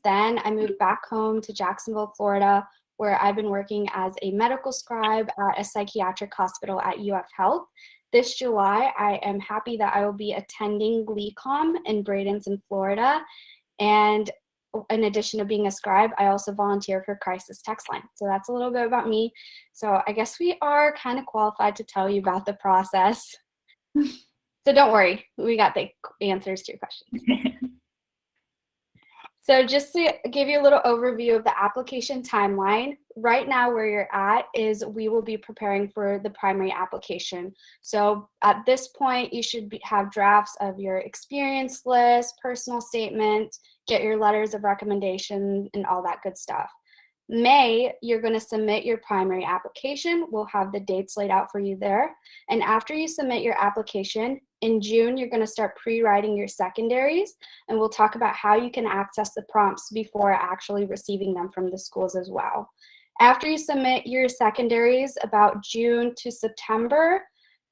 then I moved back home to Jacksonville, Florida, where I've been working as a medical scribe at a psychiatric hospital at UF Health. This July, I am happy that I will be attending GleeCom in Bradenton, Florida. And in addition to being a scribe, I also volunteer for Crisis Text Line. So that's a little bit about me. So I guess we are kind of qualified to tell you about the process. So don't worry, we got the answers to your questions. So just to give you a little overview of the application timeline, right now where you're at is we will be preparing for the primary application. So at this point, you should have drafts of your experience list, personal statement, get your letters of recommendation, and all that good stuff. May, you're going to submit your primary application. We'll have the dates laid out for you there. And after you submit your application, in June, you're going to start pre-writing your secondaries, and we'll talk about how you can access the prompts before actually receiving them from the schools as well. After you submit your secondaries, about June to September,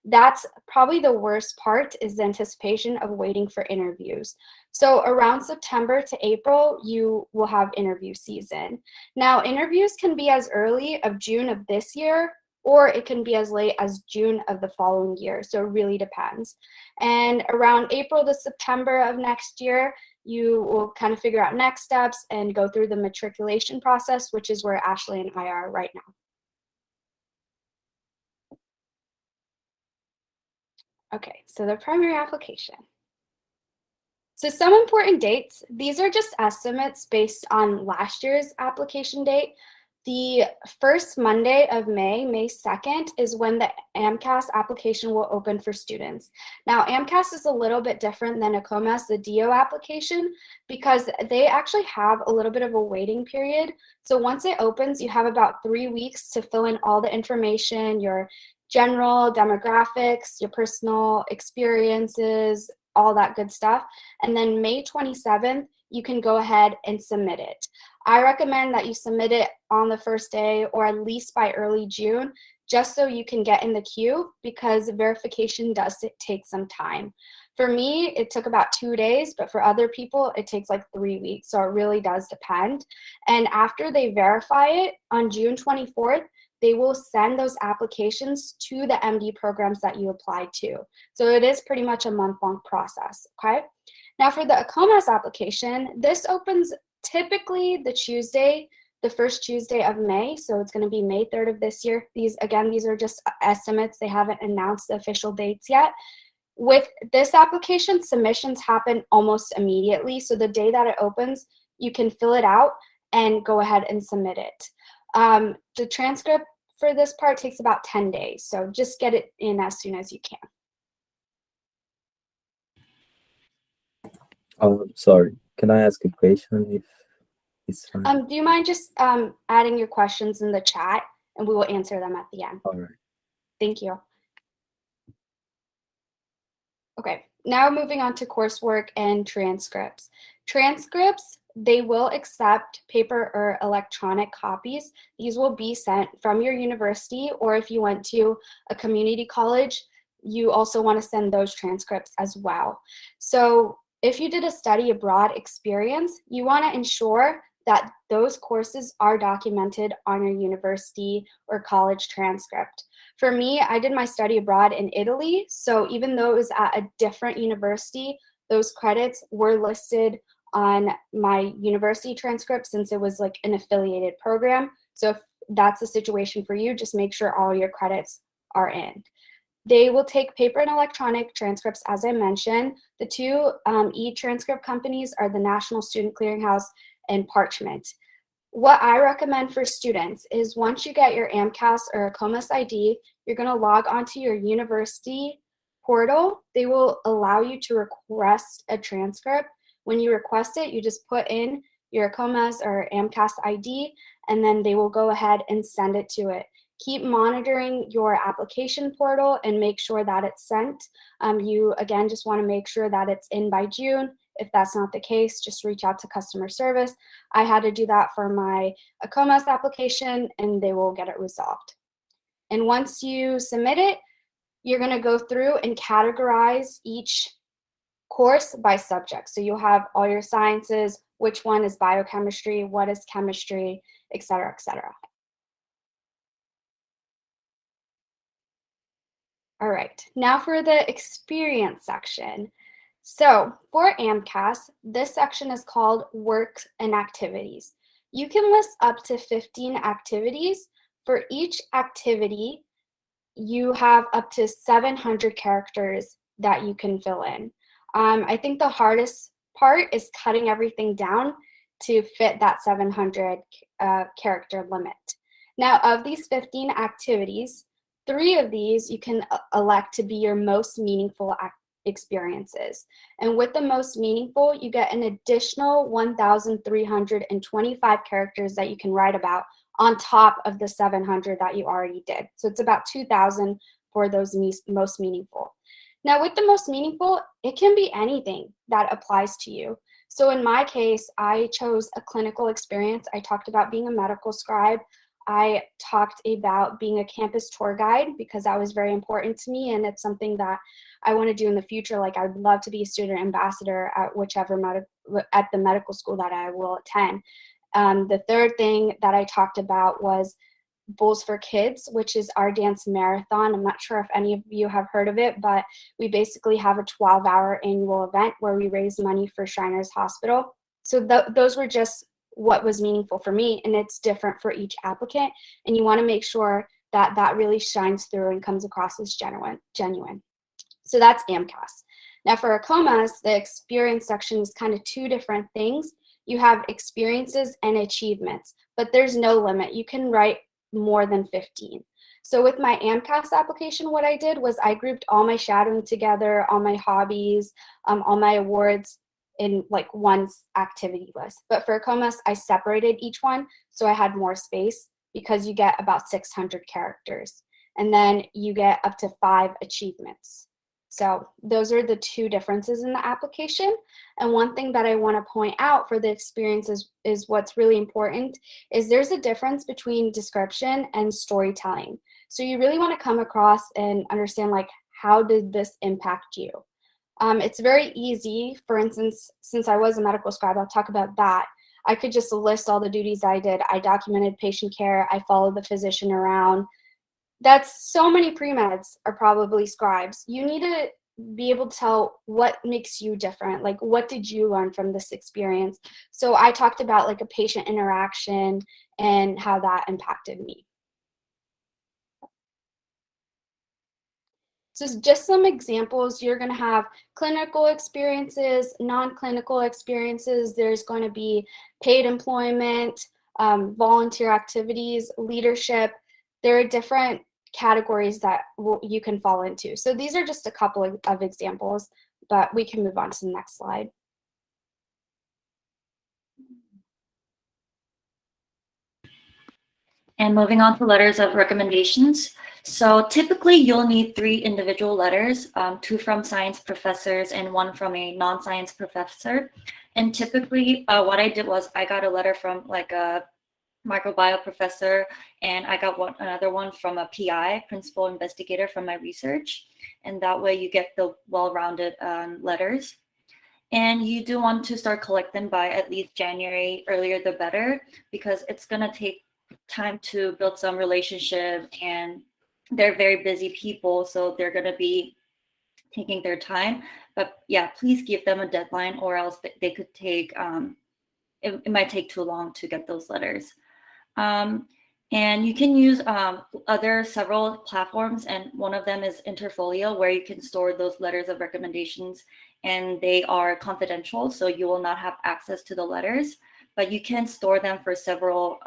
that's probably the worst part, is the anticipation of waiting for interviews. So around September to April, you will have interview season. Now, interviews can be as early of June of this year, or it can be as late as June of the following year. So it really depends. And around April to September of next year, you will kind of figure out next steps and go through the matriculation process, which is where Ashley and I are right now. Okay, so the primary application. So some important dates, these are just estimates based on last year's application date. The first Monday of May, May 2nd, is when the Amcas application will open for students. Now, Amcas is a little bit different than Ecommerce, the DO application, because they actually have a little bit of a waiting period. So once it opens, you have about 3 weeks to fill in all the information, your general demographics, your personal experiences, all that good stuff. And then May 27th, you can go ahead and submit it. I recommend that you submit it on the first day or at least by early June, just so you can get in the queue, because verification does take some time. For me, it took about 2 days, but for other people, it takes like 3 weeks. So it really does depend. And after they verify it on June 24th, they will send those applications to the MD programs that you applied to. So it is pretty much a month-long process, okay? Now for the Ecommerce application, this opens typically the first Tuesday of May, so it's going to be May 3rd of this year. These are just estimates. They haven't announced the official dates yet. With this application, submissions happen almost immediately, so the day that it opens, you can fill it out and go ahead and submit it. The transcript for this part takes about 10 days, so just get it in as soon as you can. Sorry, can I ask a question if it's fine? Do you mind just adding your questions in the chat, and we will answer them at the end? All right. Thank you. Okay, now moving on to coursework and transcripts. Transcripts, they will accept paper or electronic copies. These will be sent from your university, or if you went to a community college, you also want to send those transcripts as well. So if you did a study abroad experience, you want to ensure that those courses are documented on your university or college transcript. For me, I did my study abroad in Italy, so even though it was at a different university, those credits were listed on my university transcript since it was like an affiliated program. So if that's the situation for you, just make sure all your credits are in. They will take paper and electronic transcripts, as I mentioned. The two e-transcript companies are the National Student Clearinghouse and Parchment. What I recommend for students is once you get your Amcas or Ecommerce ID, you're going to log onto your university portal. They will allow you to request a transcript. When you request it, you just put in your Ecommerce or Amcas ID, and then they will go ahead and send it to it. Keep monitoring your application portal and make sure that it's sent. You, again, just want to make sure that it's in by June. If that's not the case, just reach out to customer service. I had to do that for my Ecommerce application, and they will get it resolved. And once you submit it, you're going to go through and categorize each course by subject. So you'll have all your sciences, which one is biochemistry, what is chemistry, et cetera, et cetera. All right, now for the experience section. So for Amcas, this section is called Work and Activities. You can list up to 15 activities. For each activity, you have up to 700 characters that you can fill in. I think the hardest part is cutting everything down to fit that 700 character limit. Now, of these 15 activities, 3 of these you can elect to be your most meaningful experiences. And with the most meaningful, you get an additional 1,325 characters that you can write about on top of the 700 that you already did. So it's about 2,000 for those most meaningful. Now with the most meaningful, it can be anything that applies to you. So in my case, I chose a clinical experience. I talked about being a medical scribe. I talked about being a campus tour guide because that was very important to me, and it's something that I want to do in the future. Like, I'd love to be a student ambassador at at the medical school that I will attend. The third thing that I talked about was Bulls for Kids, which is our dance marathon. I'm not sure if any of you have heard of it, but we basically have a 12-hour annual event where we raise money for Shriners Hospital. So those were just what was meaningful for me, and it's different for each applicant, and you want to make sure that that really shines through and comes across as genuine. So that's Amcas. Now for Ecommerce, the experience section is kind of 2 different things. You have experiences and achievements, but there's no limit. You can write more than 15. So with my Amcas application, what I did was I grouped all my shadowing together, all my hobbies, all my awards in like one activity list. But for Ecommerce, I separated each one so I had more space because you get about 600 characters. And then you get up to 5 achievements. So those are the 2 differences in the application. And one thing that I want to point out for the experience is what's really important is there's a difference between description and storytelling. So you really want to come across and understand, like, how did this impact you? It's very easy. For instance, since I was a medical scribe, I'll talk about that. I could just list all the duties I did. I documented patient care. I followed the physician around. That's so many pre-meds are probably scribes. You need to be able to tell what makes you different. Like, what did you learn from this experience? So I talked about like a patient interaction and how that impacted me. So just some examples, you're going to have clinical experiences, non-clinical experiences. There's going to be paid employment, volunteer activities, leadership. There are different categories that you can fall into. So these are just a couple of examples, but we can move on to the next slide. And moving on to letters of recommendations. So typically you'll need 3 individual letters, 2 from science professors and 1 from a non-science professor. And typically what I did was I got a letter from like a microbiome professor, and I got another one from a PI, principal investigator, from my research. And that way you get the well-rounded letters. And you do want to start collecting by at least January, earlier the better, because it's going to take time to build some relationship, and they're very busy people, so they're going to be taking their time. But yeah, please give them a deadline, or else they could take, it might take too long to get those letters. And you can use several platforms, and one of them is Interfolio, where you can store those letters of recommendations, and they are confidential, so you will not have access to the letters, but you can store them for several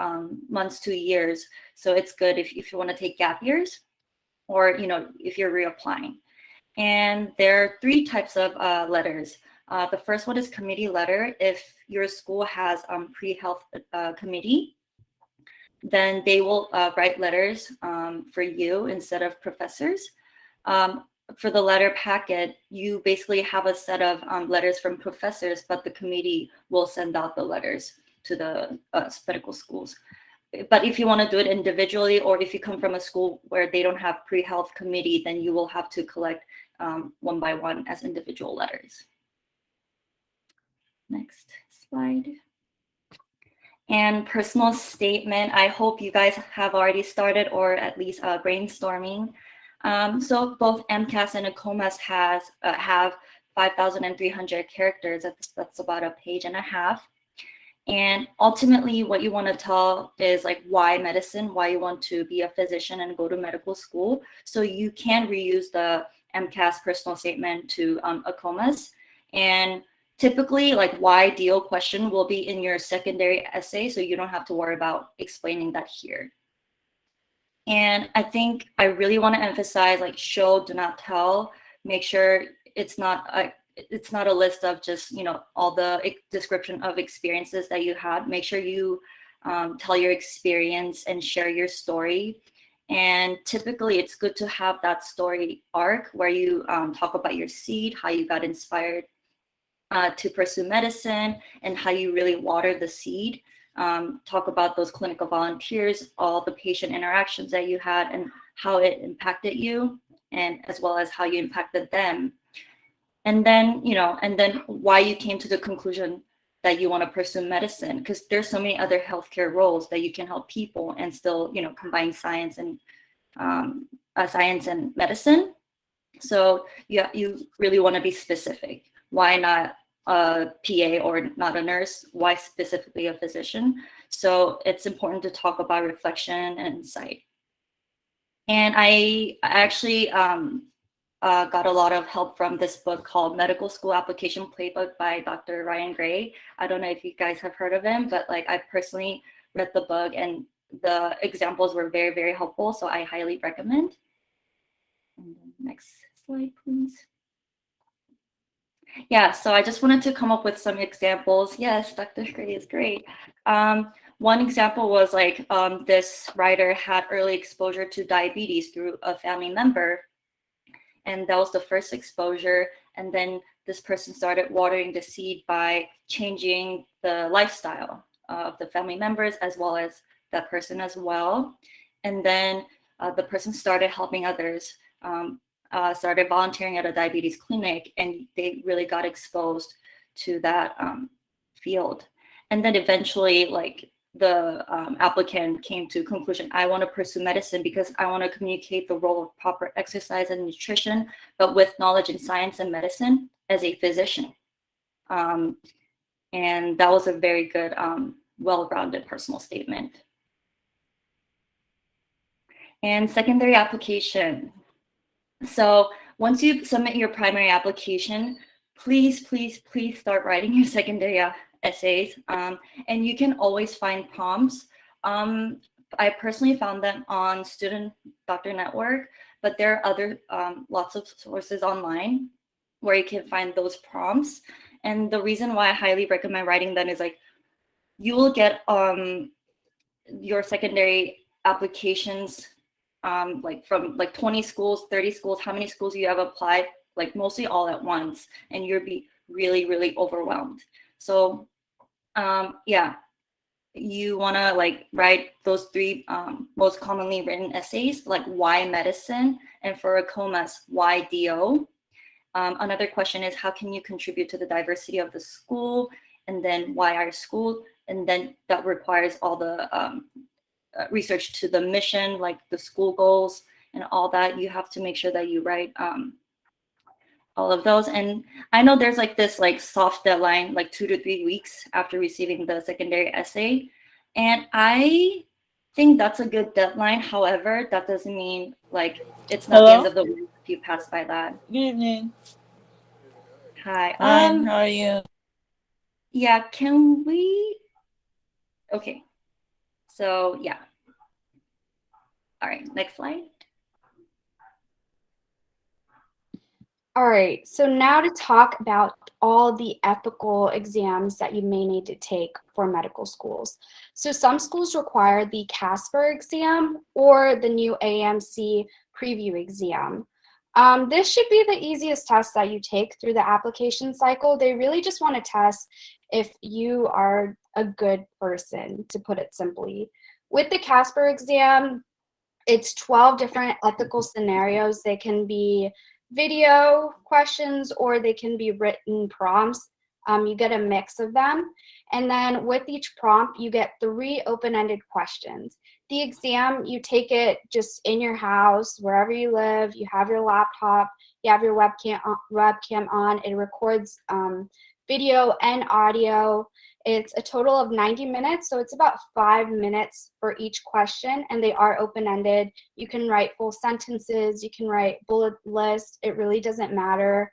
months to years. So it's good if you want to take gap years, or if you're reapplying. And there are 3 types of letters. The first one is committee letter. If your school has pre-health committee, then they will write letters for you instead of professors. For the letter packet, you basically have a set of letters from professors, but the committee will send out the letters to the medical schools. But if you want to do it individually, or if you come from a school where they don't have pre-health committee, then you will have to collect one by one as individual letters. Next slide. And personal statement, I hope you guys have already started or at least brainstorming. So both Amcas and Ecommerce have 5,300 characters. That's about a page and a half. And ultimately, what you want to tell is like why medicine, why you want to be a physician and go to medical school. So you can reuse the Amcas personal statement to Ecommerce. And typically, like why deal question will be in your secondary essay, so you don't have to worry about explaining that here. And I think I really want to emphasize like show, do not tell. Make sure it's not a list of just, you know, all the description of experiences that you had. Make sure you tell your experience and share your story. And typically it's good to have that story arc where you talk about your seed, how you got inspired to pursue medicine, and how you really water the seed. Talk about those clinical volunteers, all the patient interactions that you had and how it impacted you, and as well as how you impacted them. And then, you know, and then why you came to the conclusion that you want to pursue medicine, because there's so many other healthcare roles that you can help people and still, you know, combine science and medicine. So yeah, you really want to be specific. Why not a PA or not a nurse? Why specifically a physician? So it's important to talk about reflection and insight. And I actually got a lot of help from this book called Medical School Application Playbook by Dr. Ryan Gray. I don't know if you guys have heard of him, but like I personally read the book and the examples were very, very helpful. So I highly recommend. And then next slide, please. Yeah, so I just wanted to come up with some examples. Yes, Dr. Gray is great. One example was like this writer had early exposure to diabetes through a family member. And that was the first exposure. And then this person started watering the seed by changing the lifestyle of the family members as well as that person as well. And then the person started helping others, started volunteering at a diabetes clinic, and they really got exposed to that field. And then eventually, like the applicant came to conclusion, I want to pursue medicine because I want to communicate the role of proper exercise and nutrition, but with knowledge in science and medicine as a physician. And that was a very good, well-rounded personal statement. And secondary application. So once you submit your primary application, please, please, please start writing your secondary essays. And you can always find prompts. I personally found them on Student Doctor Network, but there are other lots of sources online where you can find those prompts. And the reason why I highly recommend writing them is like you will get your secondary applications like from like 20 schools, 30 schools, how many schools you have applied, like mostly all at once, and you'll be really, really overwhelmed. So yeah, you want to like write those 3 most commonly written essays, like why medicine, and for Ecommerce, why DO. Another question is how can you contribute to the diversity of the school, and then why our school, and then that requires all the research to the mission, like the school goals and all that. You have to make sure that you write all of those. And I know there's like this like soft deadline, like 2 to 3 weeks after receiving the secondary essay. And I think that's a good deadline. However, that doesn't mean like it's not the end of the week if you pass by that. Good evening. Hi. Hi, how are you? Yeah, can we? Okay. So yeah. All right, next slide. All right, so now to talk about all the ethical exams that you may need to take for medical schools. So some schools require the Casper exam or the new AMC preview exam. This should be the easiest test that you take through the application cycle. They really just want to test if you are a good person, to put it simply. With the Casper exam, it's 12 different ethical scenarios. They can be video questions or they can be written prompts. You get a mix of them. And then with each prompt, you get 3 open-ended questions. The exam, you take it just in your house, wherever you live, you have your laptop, you have your webcam on, it records video and audio. It's a total of 90 minutes, so it's about 5 minutes for each question, and they are open-ended. You can write full sentences, you can write bullet lists, it really doesn't matter.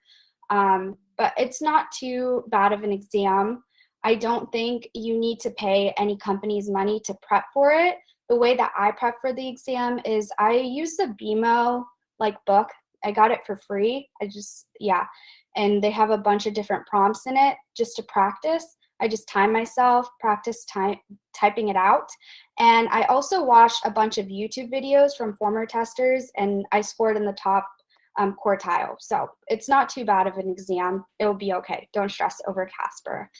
But it's not too bad of an exam. I don't think you need to pay any company's money to prep for it. The way that I prep for the exam is I use the BMO book. I got it for free. And they have a bunch of different prompts in it just to practice. I just time myself, practice typing it out. And I also watched a bunch of YouTube videos from former testers, and I scored in the top quartile. So it's not too bad of an exam. It'll be okay. Don't stress over Casper.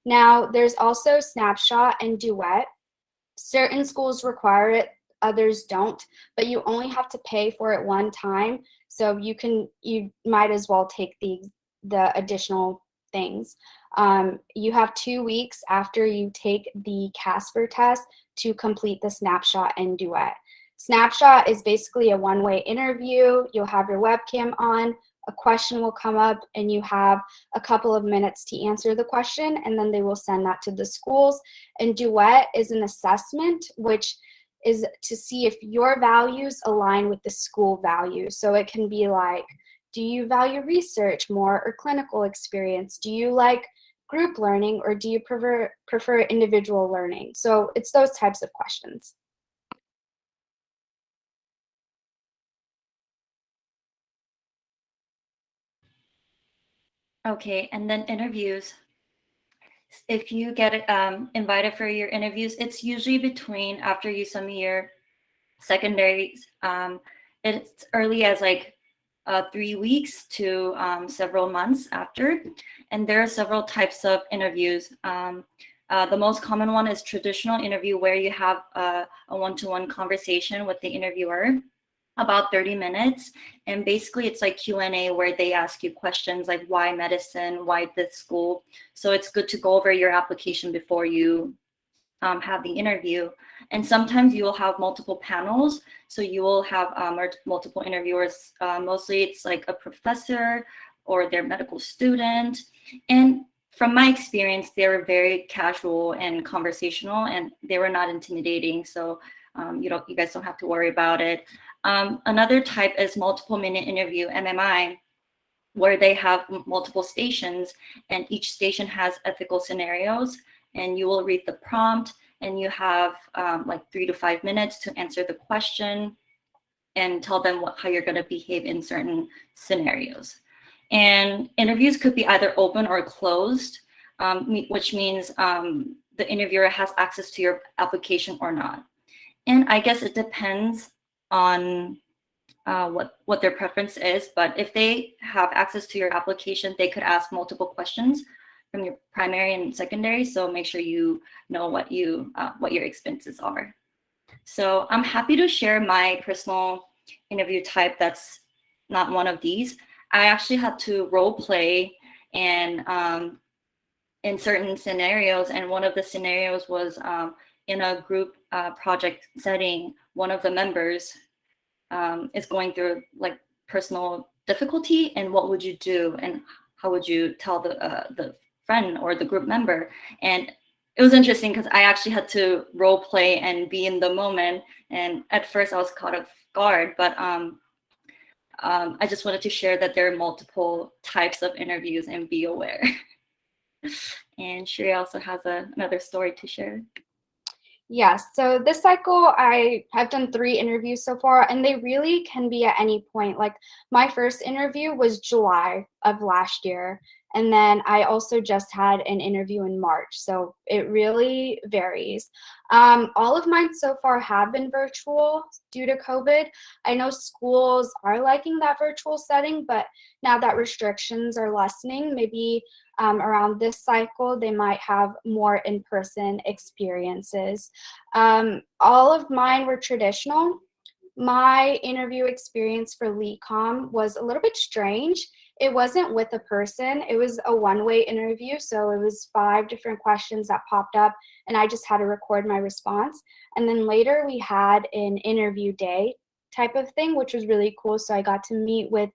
Now, there's also Snapshot and Duet. Certain schools require it, others don't, but you only have to pay for it one time. So you might as well take the additional things. You have 2 weeks after you take the Casper test to complete the Snapshot and Duet. Snapshot is basically a one-way interview. You'll have your webcam on, a question will come up, and you have a couple of minutes to answer the question, and then they will send that to the schools. And Duet is an assessment, which is to see if your values align with the school values. So it can be like, do you value research more or clinical experience? Do you like group learning, or do you prefer individual learning? So it's those types of questions. Okay, and then interviews. If you get invited for your interviews, it's usually between after you submit your secondaries. It's early as 3 weeks to several months after. And there are several types of interviews. The most common one is traditional interview, where you have a one-to-one conversation with the interviewer, about 30 minutes. And basically it's like Q&A, where they ask you questions like why medicine, why this school. So it's good to go over your application before you have the interview. And sometimes you will have multiple panels. So you will have multiple interviewers. Mostly it's like a professor or their medical student. And from my experience, they were very casual and conversational, and they were not intimidating. So you guys don't have to worry about it. Another type is multiple minute interview, MMI, where they have multiple stations, and each station has ethical scenarios, and you will read the prompt, and you have 3 to 5 minutes to answer the question and tell them how you're going to behave in certain scenarios. And interviews could be either open or closed, which means the interviewer has access to your application or not. And I guess it depends on what their preference is, but if they have access to your application, they could ask multiple questions from your primary and secondary. So make sure you know what your expenses are. So I'm happy to share my personal interview type that's not one of these. I actually had to role play and in certain scenarios, and one of the scenarios was in a group project setting. One of the members is going through personal difficulty, and what would you do, and how would you tell the friend or the group member? And it was interesting because I actually had to role play and be in the moment. And at first I was caught off guard, but I just wanted to share that there are multiple types of interviews, and be aware. And Shri also has another story to share. Yes, so this cycle, I have done 3 interviews so far, and they really can be at any point. Like my first interview was July of last year, and then I also just had an interview in March, so it really varies. All of mine so far have been virtual due to COVID. I know schools are liking that virtual setting, but now that restrictions are lessening, maybe around this cycle, they might have more in-person experiences. All of mine were traditional. My interview experience for LeComm was a little bit strange. It wasn't with a person. It was a one-way interview. So it was 5 different questions that popped up, and I just had to record my response. And then later we had an interview day type of thing, which was really cool. So I got to meet with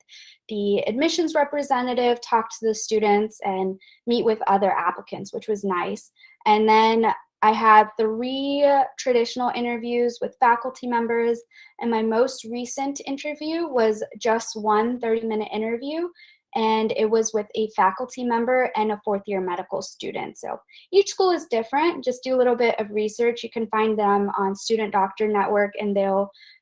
the admissions representative, talk to the students, and meet with other applicants, which was nice. And then I had 3 traditional interviews with faculty members, and my most recent interview was just one 30-minute interview, and it was with a faculty member and a 4th-year medical student. So each school is different. Just do a little bit of research. You can find them on Student Doctor Network, and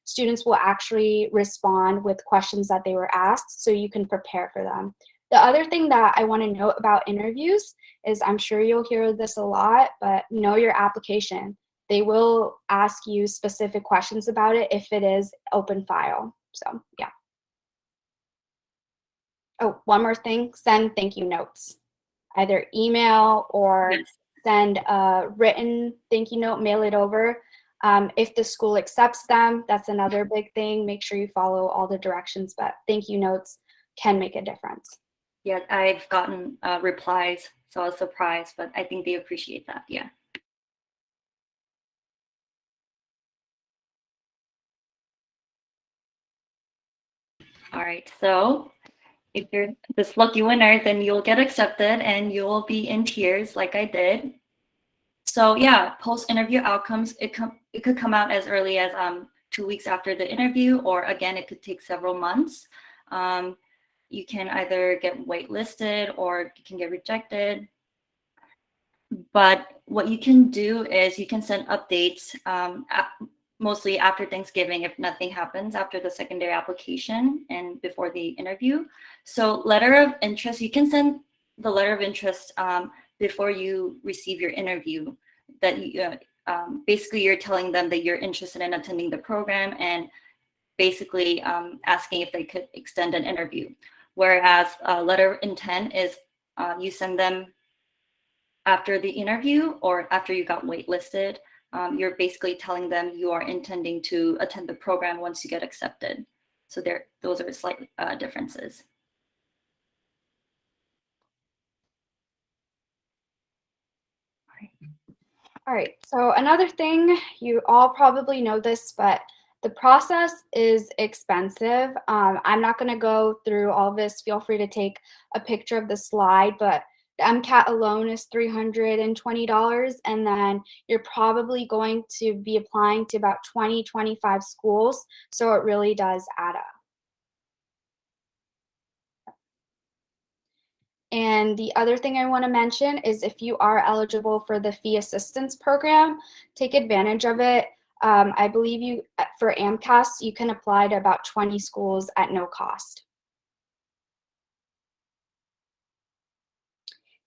students will actually respond with questions that they were asked, so you can prepare for them. The other thing that I want to note about interviews is, I'm sure you'll hear this a lot, but know your application. They will ask you specific questions about it if it is open file. So yeah. Oh, one more thing, send thank you notes. Either email or Yes. send a written thank you note, mail it over. If the school accepts them, that's another big thing. Make sure you follow all the directions, but thank you notes can make a difference. Yeah, I've gotten replies, so I was surprised, but I think they appreciate that. Yeah. All right, so if you're this lucky winner, then you'll get accepted and you'll be in tears like I did. So yeah, post-interview outcomes, it could come out as early as 2 weeks after the interview, or again, it could take several months. You can either get waitlisted or you can get rejected. But what you can do is you can send updates mostly after Thanksgiving if nothing happens after the secondary application and before the interview. So letter of interest, you can send the letter of interest before you receive your interview. That basically you're telling them that you're interested in attending the program and basically asking if they could extend an interview. Whereas a letter of intent is you send them after the interview or after you got waitlisted. You're basically telling them you are intending to attend the program once you get accepted. So those are slight differences. All right, so another thing, you all probably know this, but the process is expensive. I'm not going to go through all this. Feel free to take a picture of the slide, but the MCAT alone is $320, and then you're probably going to be applying to about 25 schools, so it really does add up. And the other thing I want to mention is, if you are eligible for the fee assistance program, take advantage of it. I believe for Amcas, you can apply to about 20 schools at no cost.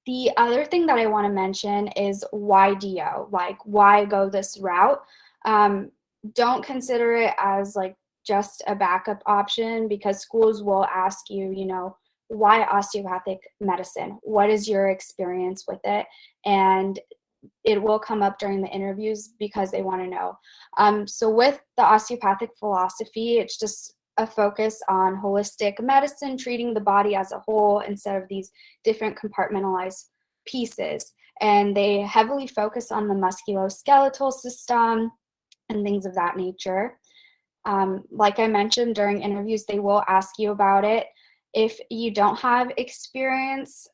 The other thing that I want to mention is why DO, like why go this route? Don't consider it as like just a backup option, because schools will ask you, why osteopathic medicine? What is your experience with it? And it will come up during the interviews because they want to know. So with the osteopathic philosophy, it's just a focus on holistic medicine, treating the body as a whole instead of these different compartmentalized pieces. And they heavily focus on the musculoskeletal system and things of that nature. Like I mentioned, during interviews, they will ask you about it. If you don't have experience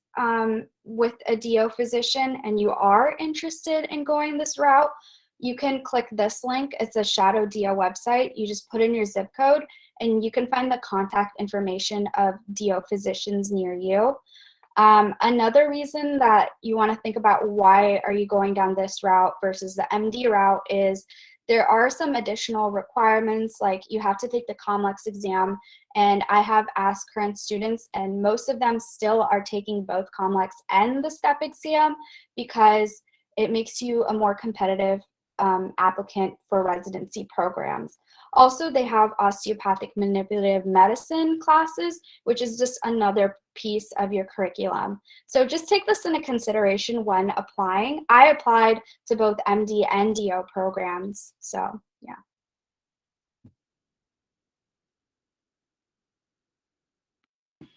with a DO physician and you are interested in going this route, you can click this link. It's a Shadow DO website. You just put in your zip code and you can find the contact information of DO physicians near you. Another reason that you want to think about why are you going down this route versus the MD route is there are some additional requirements, like you have to take the COMLEX exam, and I have asked current students, and most of them still are taking both COMLEX and the STEP exam because it makes you a more competitive applicant for residency programs. Also, they have osteopathic manipulative medicine classes, which is just another piece of your curriculum. So just take this into consideration when applying. I applied to both MD and DO programs, so yeah.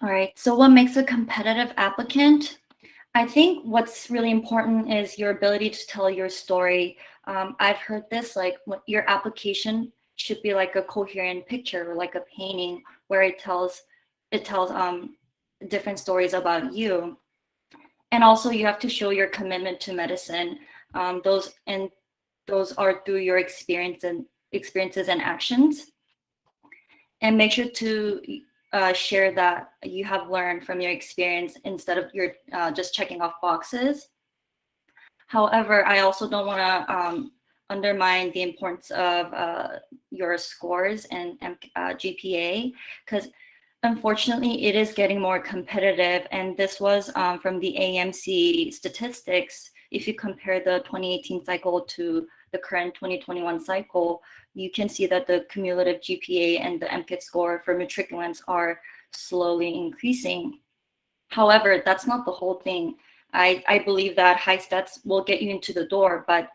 All right, so what makes a competitive applicant? I think what's really important is your ability to tell your story. I've heard this, like your application should be like a coherent picture or like a painting where it tells different stories about you. And also you have to show your commitment to medicine. Those are through your experiences and actions. And make sure to share that you have learned from your experience instead of your just checking off boxes. However, I also don't want to undermine the importance of your scores and GPA, because unfortunately it is getting more competitive. And this was from the AMC statistics. If you compare the 2018 cycle to the current 2021 cycle, you can see that the cumulative GPA and the Amcas score for matriculants are slowly increasing. However, that's not the whole thing. I believe that high stats will get you into the door, but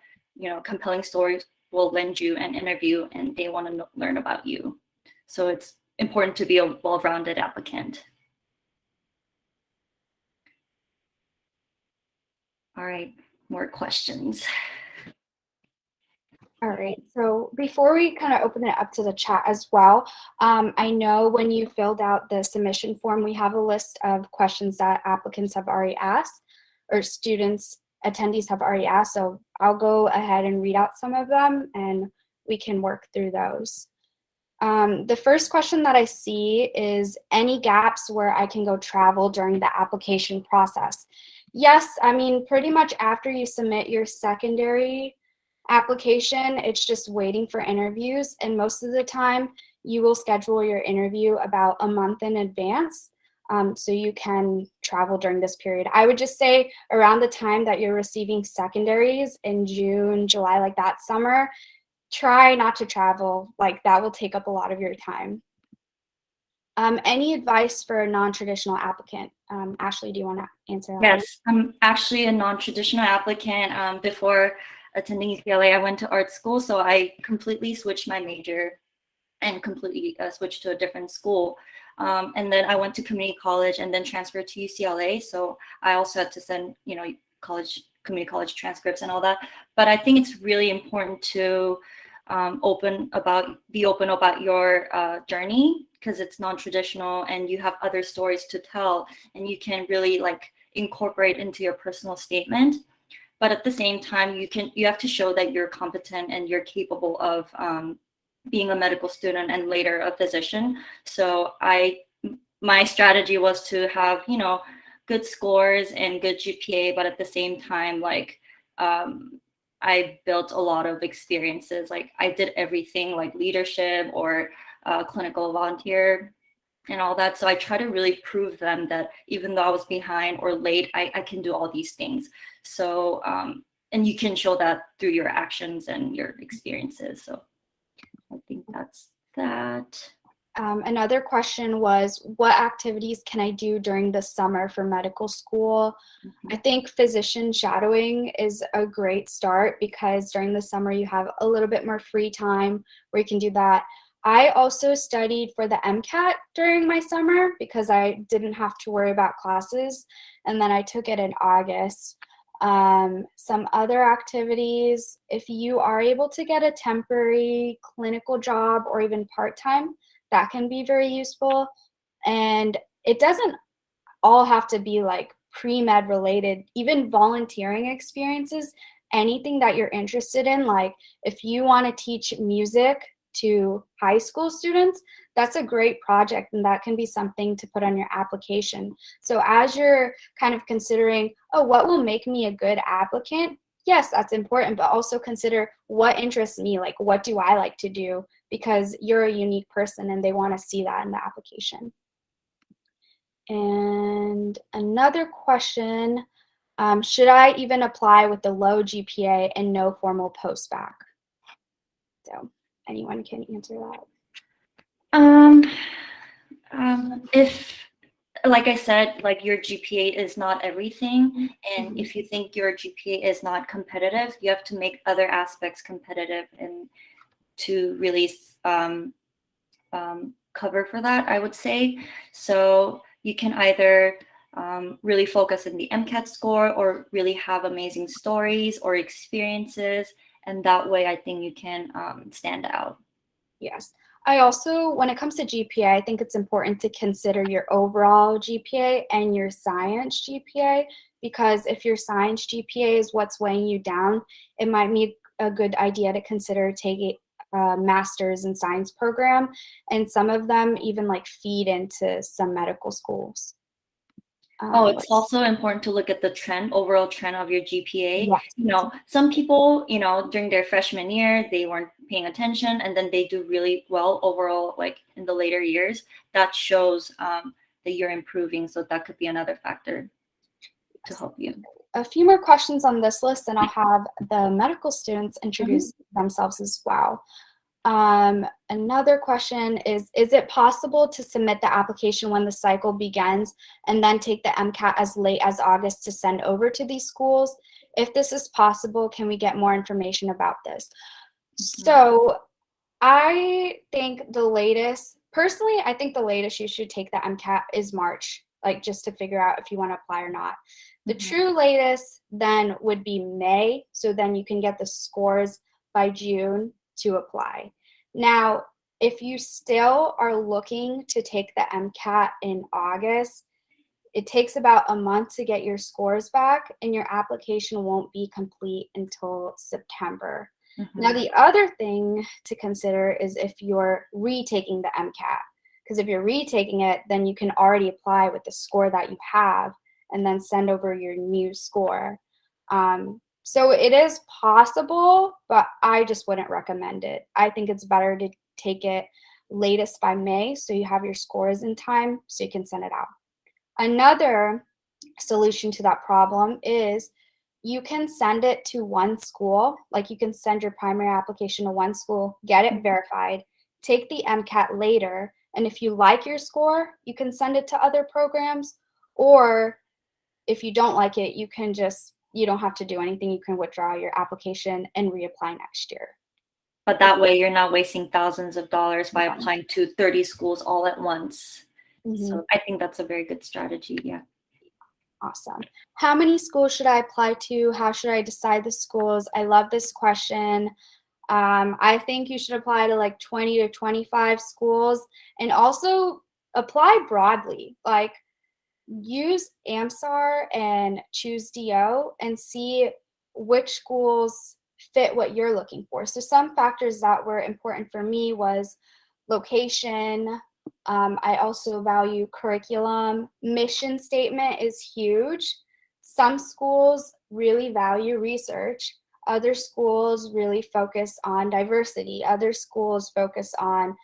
compelling stories will lend you an interview and they want to learn about you. So it's important to be a well-rounded applicant. All right, more questions. All right, so before we kind of open it up to the chat as well, I know when you filled out the submission form, we have a list of questions that applicants have already asked, or attendees have already asked, so I'll go ahead and read out some of them and we can work through those. The first question that I see is, any gaps where I can go travel during the application process? Yes, I mean, pretty much after you submit your secondary application, it's just waiting for interviews, and most of the time you will schedule your interview about a month in advance, so you can travel during this period. I would just say around the time that you're receiving secondaries in June, July, like that summer, try not to travel. Like that will take up a lot of your time. Any advice for a non-traditional applicant? Ashley, do you want to answer that? Yes, I'm actually a non-traditional applicant. Before attending UCLA, I went to art school, so I completely switched my major and completely switched to a different school. And then I went to community college and then transferred to UCLA. So I also had to send, community college transcripts and all that. But I think it's really important to be open about your journey, because it's non-traditional and you have other stories to tell and you can really incorporate into your personal statement. But at the same time, you have to show that you're competent and you're capable of being a medical student and later a physician. So my strategy was to have, good scores and good GPA, but at the same time, I built a lot of experiences. I did everything like leadership or clinical volunteer and all that. So I try to really prove them that even though I was behind or late, I can do all these things. So, and you can show that through your actions and your experiences. So I think that's that. Another question was, what activities can I do during the summer for medical school? I think physician shadowing is a great start, because during the summer you have a little bit more free time where you can do that. I also studied for the MCAT during my summer because I didn't have to worry about classes, and then I took it in August. Some other activities, if you are able to get a temporary clinical job or even part-time, that can be very useful. And it doesn't all have to be like pre-med related, even volunteering experiences, anything that you're interested in. Like if you want to teach music to high school students, that's a great project, and that can be something to put on your application. So as you're kind of considering, oh, what will make me a good applicant? Yes, that's important, but also consider what interests me, like what do I like to do, because you're a unique person and they want to see that in the application. And another question, should I even apply with the low GPA and no formal post-bac? So anyone can answer that. If, like I said, your GPA is not everything. And if you think your GPA is not competitive, you have to make other aspects competitive and to really cover for that, I would say. So you can either really focus on the MCAT score or really have amazing stories or experiences. And that way, I think you can stand out. Yes. I also, when it comes to GPA, I think it's important to consider your overall GPA and your science GPA, because if your science GPA is what's weighing you down, it might be a good idea to consider taking a master's in science program, and some of them even like feed into some medical schools. It's also important to look at the overall trend of your GPA. Yes. You know, some people, you know, during their freshman year, they weren't paying attention, and then they do really well overall, like in the later years. That shows that you're improving. So that could be another factor to help you. A few more questions on this list, and I'll have the medical students introduce themselves as well. Another question is it possible to submit the application when the cycle begins and then take the MCAT as late as August to send over to these schools? If this is possible, can we get more information about this? So I think the latest, personally, I think the latest you should take the MCAT is March, like just to figure out if you want to apply or not. The true latest then would be May, so then you can get the scores by June to apply. Now, if you still are looking to take the MCAT in August, it takes about a month to get your scores back, and your application won't be complete until September. Now, the other thing to consider is if you're retaking the MCAT, because if you're retaking it, then you can already apply with the score that you have and then send over your new score. So it is possible, but I just wouldn't recommend it. I think it's better to take it latest by May so you have your scores in time so you can send it out. Another solution to that problem is you can send it to one school, like you can send your primary application to one school, get it verified, take the MCAT later, and if you like your score, you can send it to other programs, or if you don't like it, you don't have to do anything. You can withdraw your application and reapply next year. But that way you're not wasting thousands of dollars by applying to 30 schools all at once. So I think that's a very good strategy. Yeah. Awesome. How many schools should I apply to? How should I decide the schools? I love this question. I think you should apply to like 20 to 25 schools, and also apply broadly. Like use AMSAR and choose DO and see which schools fit what you're looking for. So some factors that were important for me was location. I also value curriculum. Mission statement is huge. Some schools really value research. Other schools really focus on diversity. Other schools focus on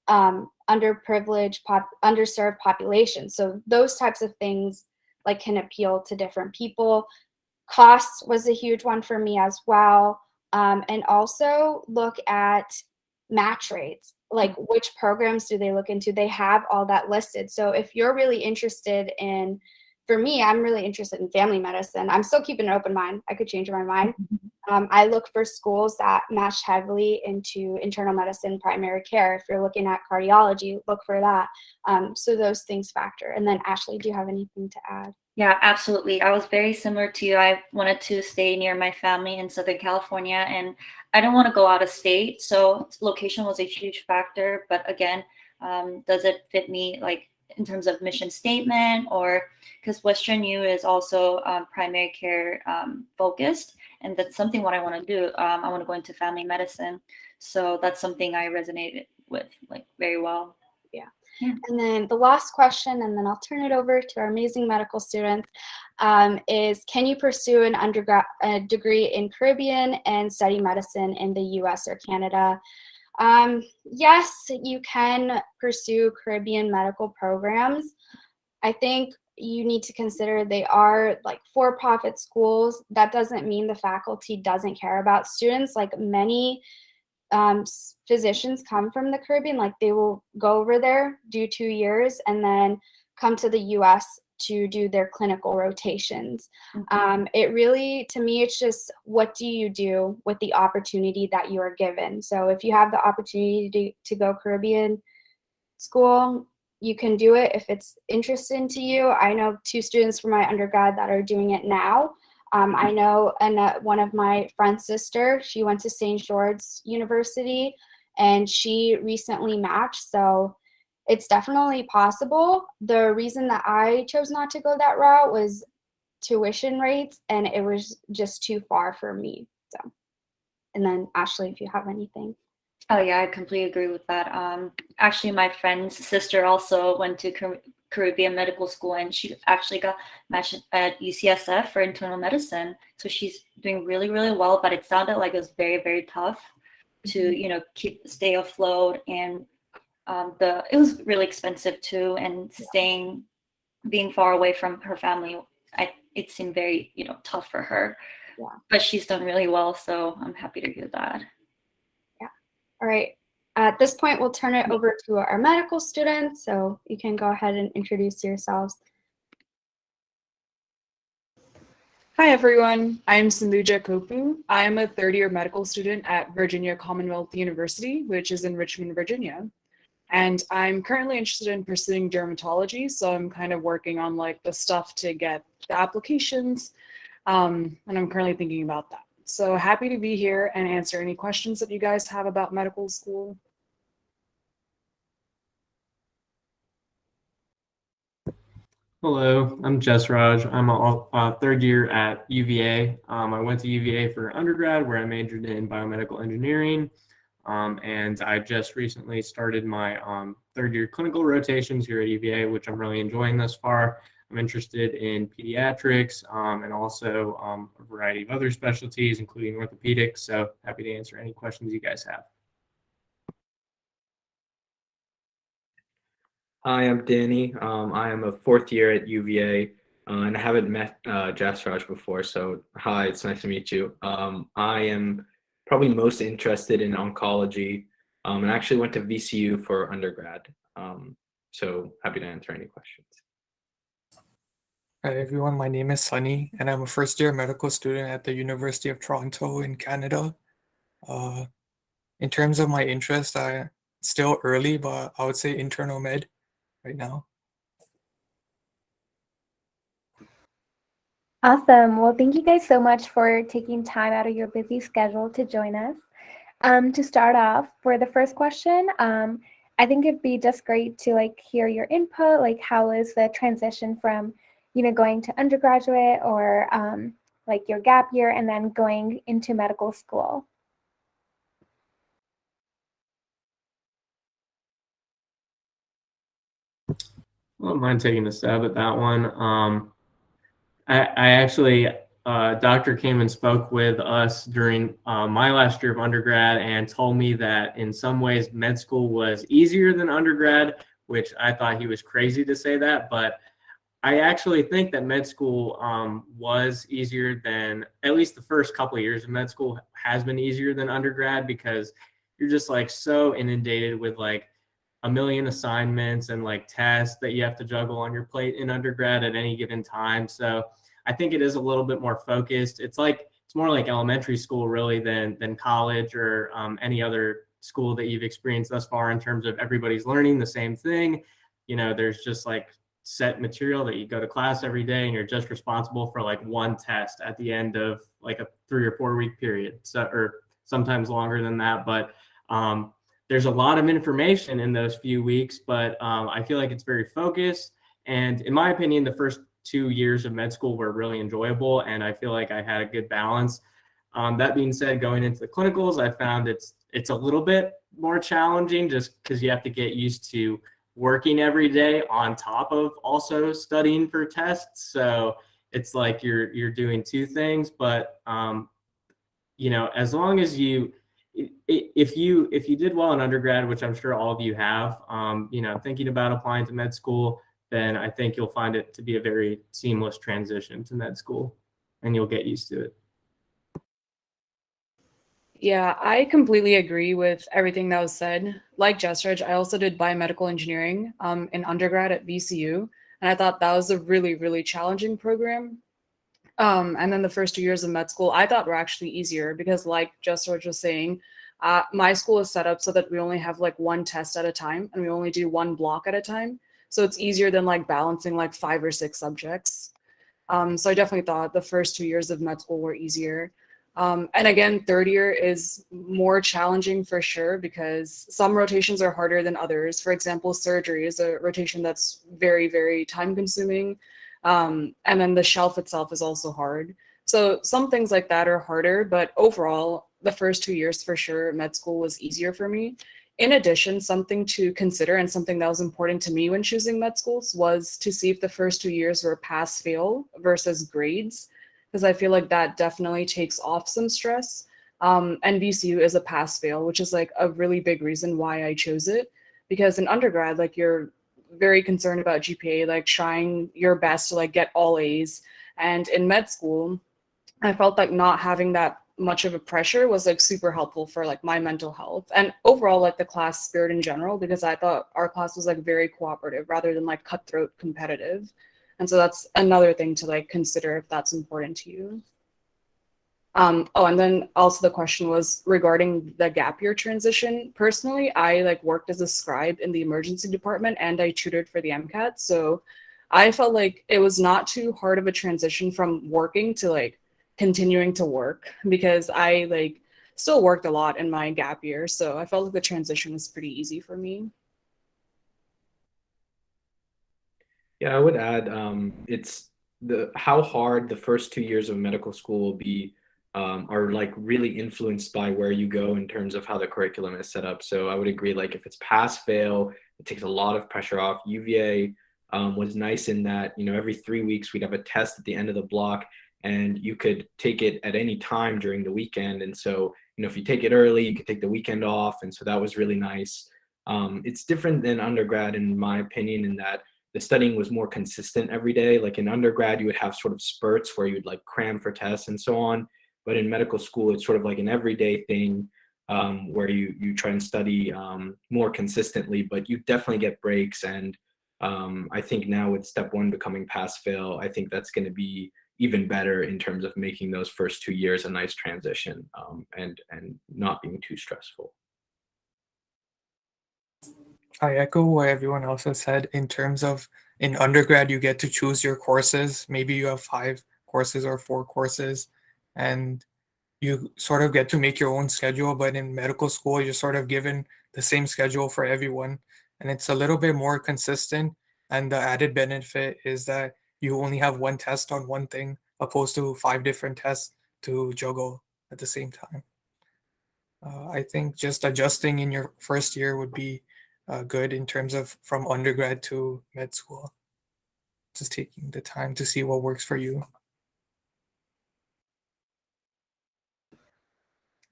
underprivileged, underserved populations. So those types of things like can appeal to different people. Cost was a huge one for me as well. And also look at match rates, like which programs do they look into? They have all that listed. So if you're really interested in, for me, I'm really interested in family medicine. I'm still keeping an open mind. I could change my mind. I look for schools that match heavily into internal medicine, primary care. If you're looking at cardiology, look for that. So those things factor. And then Ashley, do you have anything to add? Yeah, absolutely. I was very similar to you. I wanted to stay near my family in Southern California, and I don't want to go out of state. So location was a huge factor. But again, does it fit me like in terms of mission statement, or because Western U is also primary care focused, and that's something what I want to do. I want to go into family medicine. So that's something I resonated with like very well. Yeah. And then the last question, and then I'll turn it over to our amazing medical students, is can you pursue an undergrad degree in Caribbean and study medicine in the US or Canada? Yes, you can pursue Caribbean medical programs. I think you need to consider they are like for-profit schools. That doesn't mean the faculty doesn't care about students. Like many physicians come from the Caribbean, like they will go over there, do 2 years, and then come to the US to do their clinical rotations. It really, to me, it's just what do you do with the opportunity that you are given? So if you have the opportunity to go Caribbean school, you can do it if it's interesting to you. I know 2 students from my undergrad that are doing it now. I know one of my friend's sister, she went to St. George's University and she recently matched, so it's definitely possible. The reason that I chose not to go that route was tuition rates, and it was just too far for me. So, and then Ashley, if you have anything. Oh yeah, I completely agree with that. Actually, my friend's sister also went to Caribbean Medical School, and she actually got matched at UCSF for internal medicine. So she's doing really, really well. But it sounded like it was very, very tough to stay afloat, and it was really expensive too. And being far away from her family, it seemed very tough for her. Yeah. But she's done really well, so I'm happy to hear that. All right, at this point, we'll turn it over to our medical students, so you can go ahead and introduce yourselves. Hi, everyone. I'm Sindhuja Kopu. I am a third-year medical student at Virginia Commonwealth University, which is in Richmond, Virginia. And I'm currently interested in pursuing dermatology, so I'm kind of working on like the stuff to get the applications, and I'm currently thinking about that. So happy to be here and answer any questions that you guys have about medical school. Hello, I'm Jess Raj. I'm a third year at UVA. I went to UVA for undergrad where I majored in biomedical engineering. And I just recently started my third year clinical rotations here at UVA, which I'm really enjoying thus far. I'm interested in pediatrics and also a variety of other specialties, including orthopedics. So happy to answer any questions you guys have. Hi, I'm Danny. I am a fourth year at UVA, and I haven't met Jasraj before, so hi, it's nice to meet you. I am probably most interested in oncology, and I actually went to VCU for undergrad, so happy to answer any questions. Hi everyone, my name is Sunny, and I'm a first year medical student at the University of Toronto in Canada. In terms of my interest, I still early, but I would say internal med right now. Awesome. Well, thank you guys so much for taking time out of your busy schedule to join us. To start off, for the first question, I think it'd be just great to hear your input, how is the transition from going to undergraduate or your gap year and then going into medical school. I don't mind taking a stab at that one. I actually, doctor came and spoke with us during my last year of undergrad and told me that in some ways med school was easier than undergrad, which I thought he was crazy to say that, but I actually think that med school was easier than, at least the first couple of years of med school has been easier than undergrad because you're just so inundated with a million assignments and tests that you have to juggle on your plate in undergrad at any given time. So I think it is a little bit more focused. It's more like elementary school really than college or any other school that you've experienced thus far in terms of everybody's learning the same thing. There's just set material that you go to class every day and you're just responsible for one test at the end of a 3 or 4 week period. So, or sometimes longer than that, but there's a lot of information in those few weeks, but I feel like it's very focused. And in my opinion, the first 2 years of med school were really enjoyable. And I feel like I had a good balance. That being said, going into the clinicals, I found it's a little bit more challenging just because you have to get used to working every day on top of also studying for tests. So it's you're doing 2 things, but as long as if you did well in undergrad, which I'm sure all of you have, thinking about applying to med school, then I think you'll find it to be a very seamless transition to med school and you'll get used to it. Yeah, I completely agree with everything that was said. Like Jessridge, I also did biomedical engineering in undergrad at VCU, and I thought that was a really, really challenging program. And then the first 2 years of med school, I thought were actually easier because like Jessridge was saying, my school is set up so that we only have 1 test at a time and we only do 1 block at a time. So it's easier than like balancing like 5 or 6 subjects. So I definitely thought the first 2 years of med school were easier. And again, third year is more challenging for sure because some rotations are harder than others. For example, surgery is a rotation that's very, very time consuming. And then the shelf itself is also hard. So some things like that are harder, but overall, the first 2 years for sure, med school was easier for me. In addition, something to consider and something that was important to me when choosing med schools was to see if the first 2 years were pass fail versus grades, because I feel like that definitely takes off some stress. And VCU is a pass fail, which is like a really big reason why I chose it, because in undergrad, like you're very concerned about GPA, like trying your best to like get all A's. And in med school, I felt like not having that much of a pressure was like super helpful for like my mental health and overall like the class spirit in general, because I thought our class was like very cooperative rather than like cutthroat competitive. And so that's another thing to like consider if that's important to you. Oh, and then also the question was regarding the gap year transition. Personally, I like worked as a scribe in the emergency department and I tutored for the Amcas. So I felt like it was not too hard of a transition from working to like continuing to work, because I like still worked a lot in my gap year. So I felt like the transition was pretty easy for me. Yeah, I would add it's how hard the first 2 years of medical school will be are like really influenced by where you go in terms of how the curriculum is set up. So I would agree, like if it's pass fail, it takes a lot of pressure off. UVA was nice in that, you know, every 3 weeks we'd have a test at the end of the block and you could take it at any time during the weekend. And so, you know, if you take it early, you could take the weekend off. And so that was really nice. It's different than undergrad, in my opinion, in that the studying was more consistent every day. Like in undergrad, you would have sort of spurts where you'd like cram for tests and so on. But in medical school, it's sort of like an everyday thing where you try and study more consistently, but you definitely get breaks. And I think now with step one becoming pass fail, I think that's going to be even better in terms of making those first 2 years a nice transition and not being too stressful. I echo what everyone else has said in terms of in undergrad, you get to choose your courses. Maybe you have 5 courses or 4 courses, and you sort of get to make your own schedule. But in medical school, you're sort of given the same schedule for everyone, and it's a little bit more consistent. And the added benefit is that you only have one test on one thing, opposed to 5 different tests to juggle at the same time. I think just adjusting in your first year would be good in terms of from undergrad to med school. Just taking the time to see what works for you.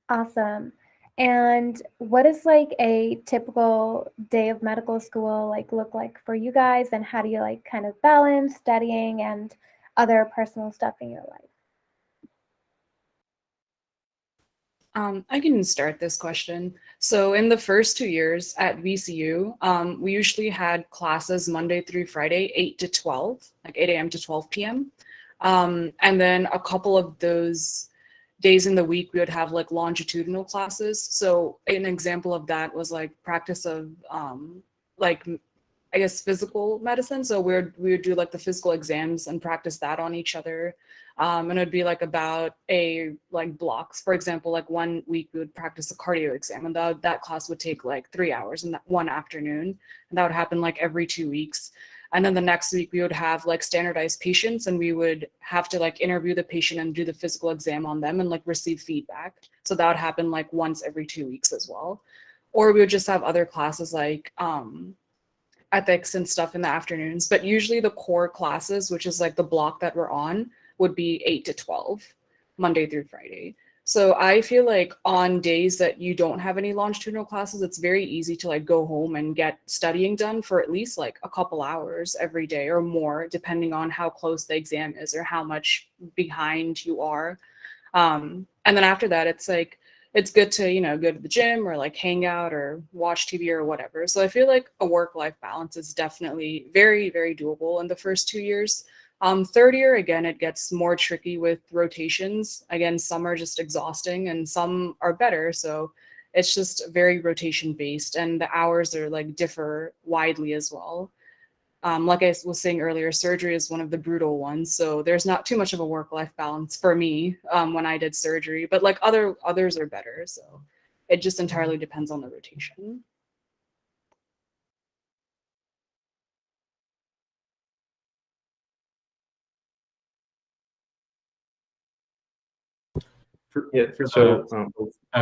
Awesome. And what is like a typical day of medical school like look like for you guys, and how do you like kind of balance studying and other personal stuff in your life? I can start this question. So in the first 2 years at VCU, we usually had classes Monday through Friday, 8 to 12, like 8 a.m. to 12 p.m. And then a couple of those days in the week, we would have like longitudinal classes. So an example of that was like practice of like, I guess, physical medicine. So we would do like the physical exams and practice that on each other. And it'd be like about like blocks. For example, like 1 week we would practice a cardio exam, and that class would take like 3 hours in that one afternoon. And that would happen like every 2 weeks. And then the next week we would have like standardized patients, and we would have to like interview the patient and do the physical exam on them and like receive feedback. So that would happen like once every 2 weeks as well. Or we would just have other classes like ethics and stuff in the afternoons. But usually the core classes, which is like the block that we're on, would be 8 to 12, Monday through Friday. So I feel like on days that you don't have any longitudinal classes, it's very easy to like go home and get studying done for at least like a couple hours every day or more, depending on how close the exam is or how much behind you are. And then after that, it's like, it's good to, you know, go to the gym or like hang out or watch TV or whatever. So I feel like a work-life balance is definitely very, very doable in the first 2 years. Third year, again, it gets more tricky with rotations. Again, some are just exhausting and some are better. So it's just very rotation based, and the hours are like differ widely as well. Like I was saying earlier, surgery is one of the brutal ones, so there's not too much of a work-life balance for me when I did surgery, but like others are better, so it just entirely depends on the rotation.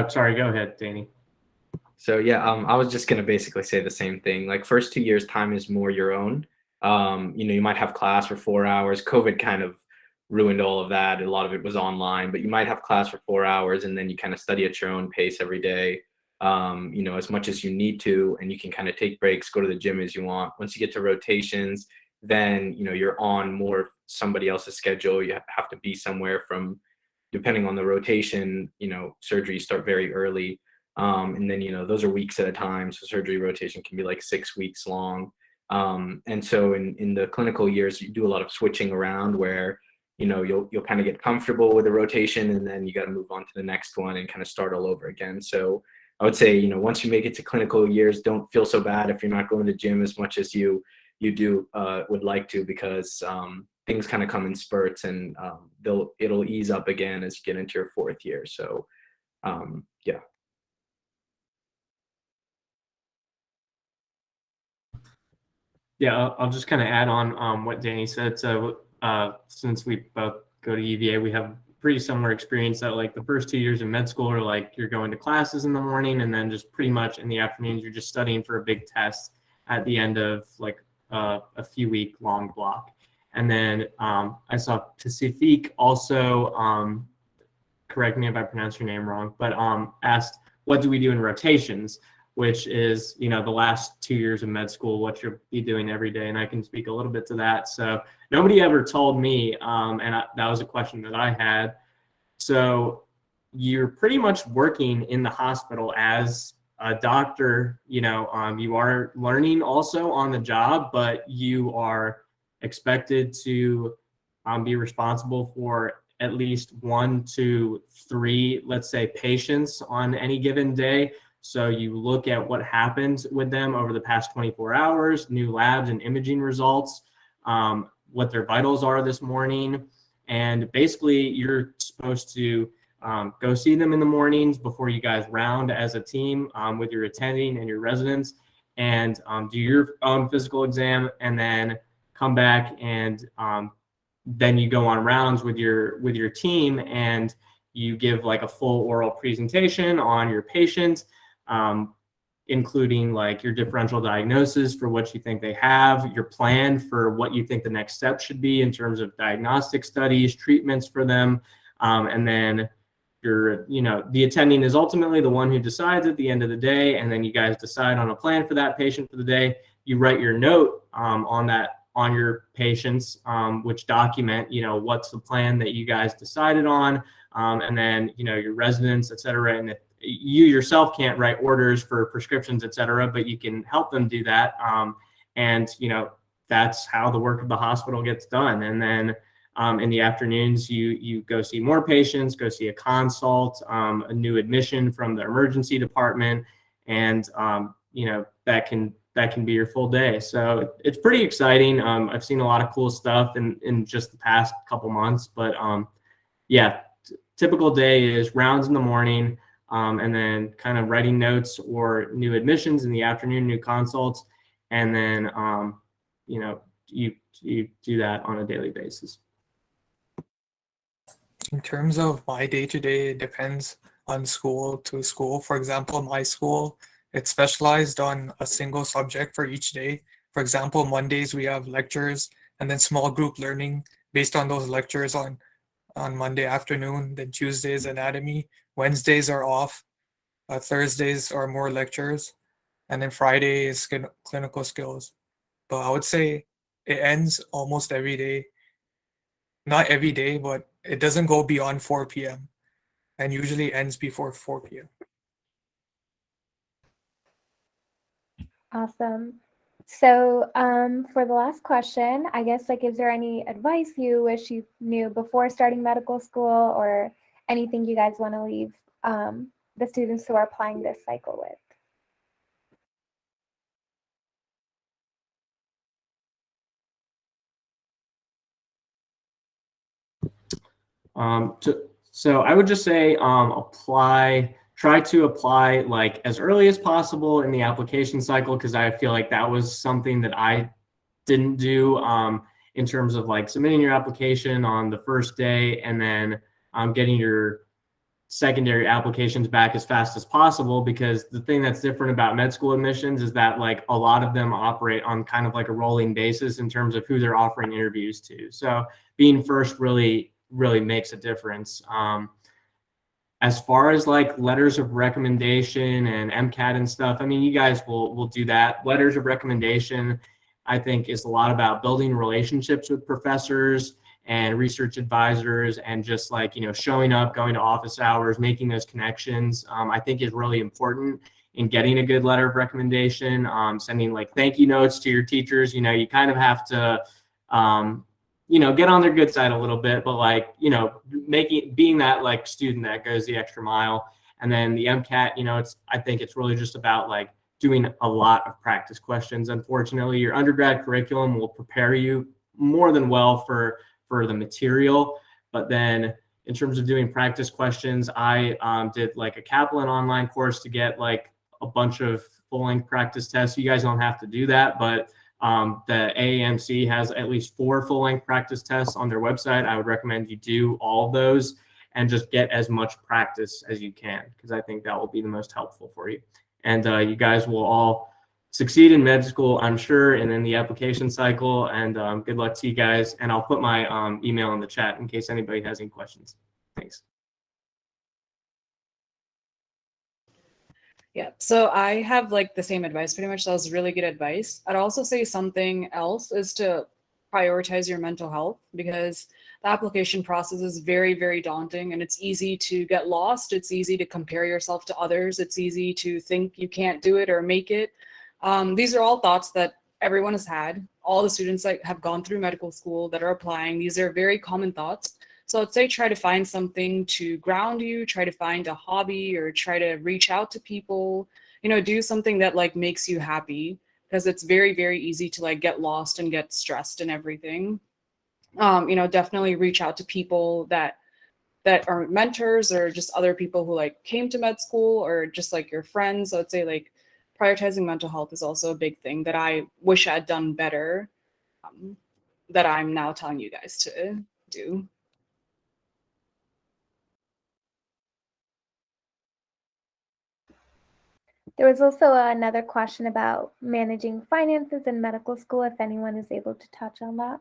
Sorry, go ahead, Danny. So yeah, I was just gonna basically say the same thing. Like first 2 years, time is more your own. You might have class for 4 hours. COVID kind of ruined all of that. A lot of it was online, but you might have class for 4 hours and then you kind of study at your own pace every day. As much as you need to, and you can kind of take breaks, go to the gym as you want. Once you get to rotations, then you're on more somebody else's schedule. You have to be somewhere from, depending on the rotation, surgeries start very early. And then, those are weeks at a time. So surgery rotation can be like 6 weeks long. And so in the clinical years, you do a lot of switching around where, you'll kind of get comfortable with the rotation and then you got to move on to the next one and kind of start all over again. So I would say, once you make it to clinical years, don't feel so bad if you're not going to the gym as much as you would like to, because things kind of come in spurts and it'll ease up again as you get into your 4th year. So yeah. Yeah, I'll just kind of add on what Danny said. So since we both go to UVA, we have pretty similar experience that like the first 2 years of med school are like you're going to classes in the morning and then just pretty much in the afternoons you're just studying for a big test at the end of like a few week long block. And then I saw Pacifique also, correct me if I pronounce your name wrong, but asked, what do we do in rotations? Which is, the last 2 years of med school, what you'll be doing every day. And I can speak a little bit to that. So nobody ever told me, that was a question that I had. So you're pretty much working in the hospital as a doctor, you are learning also on the job, but you are expected to be responsible for at least 1 to 3, let's say, patients on any given day. So you look at what happened with them over the past 24 hours, new labs and imaging results, what their vitals are this morning. And basically you're supposed to go see them in the mornings before you guys round as a team with your attending and your residents, and do your own physical exam, and then come back and then you go on rounds with your team and you give like a full oral presentation on your patient, including like your differential diagnosis for what you think they have, your plan for what you think the next step should be in terms of diagnostic studies, treatments for them, and then the attending is ultimately the one who decides at the end of the day, and then you guys decide on a plan for that patient for the day. You write your note on your patients, which document, what's the plan that you guys decided on, and then, your residents, et cetera. And you yourself can't write orders for prescriptions, et cetera, but you can help them do that. And, that's how the work of the hospital gets done. And then in the afternoons, you go see more patients, go see a consult, a new admission from the emergency department, and, that can be your full day. So it's pretty exciting. I've seen a lot of cool stuff in just the past couple months, but yeah, typical day is rounds in the morning, and then kind of writing notes or new admissions in the afternoon, new consults, and then you do that on a daily basis. In terms of my day-to-day, it depends on school to school. For example, my school, it's specialized on a single subject for each day. For example, Mondays we have lectures and then small group learning based on those lectures on Monday afternoon. Then Tuesdays anatomy, Wednesdays are off, Thursdays are more lectures, and then Friday is clinical skills. But I would say it ends almost every day. Not every day, but it doesn't go beyond 4 p.m. and usually ends before 4 p.m. Awesome. So for the last question, I guess, like, is there any advice you wish you knew before starting medical school, or anything you guys want to leave the students who are applying this cycle with? So I would just say try to apply like as early as possible in the application cycle, because I feel like that was something that I didn't do in terms of like submitting your application on the first day and then getting your secondary applications back as fast as possible, because the thing that's different about med school admissions is that like a lot of them operate on kind of like a rolling basis in terms of who they're offering interviews to. So being first really makes a difference. As far as like letters of recommendation and MCAT and stuff, I mean, you guys will do that. Letters of recommendation, I think, is a lot about building relationships with professors and research advisors, and just like, you know, showing up, going to office hours, making those connections, I think is really important in getting a good letter of recommendation. Sending like thank you notes to your teachers, you know, you kind of have to, you know, get on their good side a little bit, but like, you know, being that like student that goes the extra mile. And then the MCAT, you know, I think it's really just about like doing a lot of practice questions. Unfortunately, your undergrad curriculum will prepare you more than well for the material. But then in terms of doing practice questions, I did like a Kaplan online course to get like a bunch of full-length practice tests. You guys don't have to do that, but the AAMC has at least 4 full-length practice tests on their website. I would recommend you do all of those and just get as much practice as you can, because I think that will be the most helpful for you. And you guys will all succeed in med school, I'm sure, and in the application cycle. And good luck to you guys. And I'll put my email in the chat in case anybody has any questions. Thanks. Yeah, so I have like the same advice pretty much. That was really good advice. I'd also say something else is to prioritize your mental health, because the application process is very, very daunting, and it's easy to get lost. It's easy to compare yourself to others. It's easy to think you can't do it or make it. These are all thoughts that everyone has had. All the students that have gone through medical school that are applying, these are very common thoughts. So I'd say try to find something to ground you, try to find a hobby, or try to reach out to people, you know, do something that like makes you happy, because it's very, very easy to like get lost and get stressed and everything. You know, definitely reach out to people that are mentors, or just other people who like came to med school, or just like your friends. So I'd say like prioritizing mental health is also a big thing that I wish I'd done better, that I'm now telling you guys to do. There was also another question about managing finances in medical school, if anyone is able to touch on that.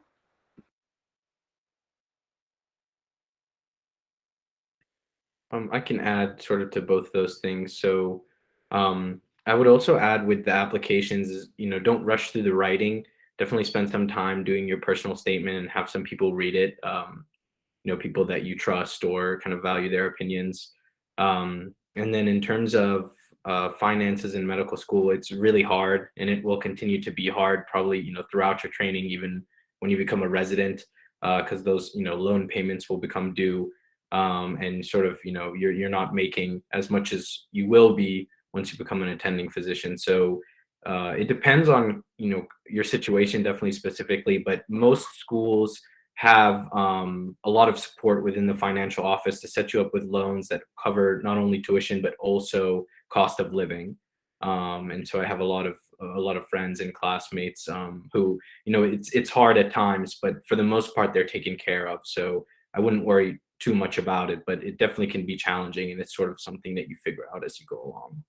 I can add sort of to both those things. So I would also add with the applications, you know, don't rush through the writing. Definitely spend some time doing your personal statement and have some people read it. You know, people that you trust or kind of value their opinions. And then in terms of finances in medical school, it's really hard, and it will continue to be hard probably, you know, throughout your training, even when you become a resident, because those, you know, loan payments will become due, and sort of, you know, you're not making as much as you will be once you become an attending physician. So it depends on, you know, your situation definitely specifically, but most schools have a lot of support within the financial office to set you up with loans that cover not only tuition but also cost of living. And so I have a lot of friends and classmates who, you know, it's hard at times, but for the most part they're taken care of. So I wouldn't worry too much about it, but it definitely can be challenging, and it's sort of something that you figure out as you go along.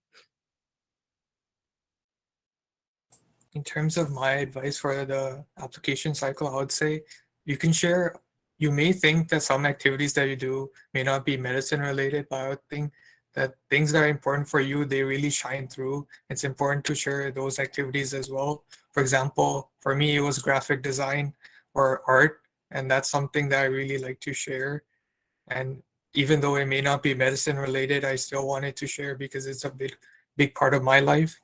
In terms of my advice for the application cycle, I would say you can share. You may think that some activities that you do may not be medicine related, but I would think that things that are important for you, they really shine through. It's important to share those activities as well. For example, for me, it was graphic design or art, and that's something that I really like to share. And even though it may not be medicine related, I still wanted to share because it's a big part of my life.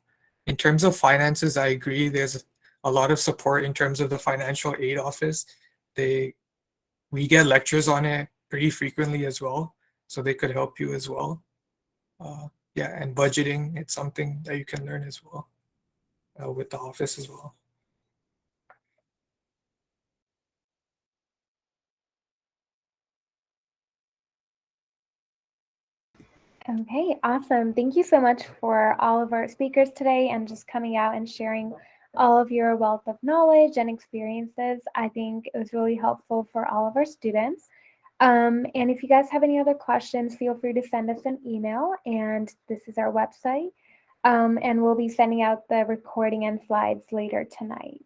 In terms of finances, I agree. There's a lot of support in terms of the financial aid office. We get lectures on it pretty frequently as well, so they could help you as well. Yeah, and budgeting, it's something that you can learn as well with the office as well. Okay, awesome. Thank you so much for all of our speakers today and just coming out and sharing all of your wealth of knowledge and experiences. I think it was really helpful for all of our students. And if you guys have any other questions, feel free to send us an email, and this is our website. And we'll be sending out the recording and slides later tonight.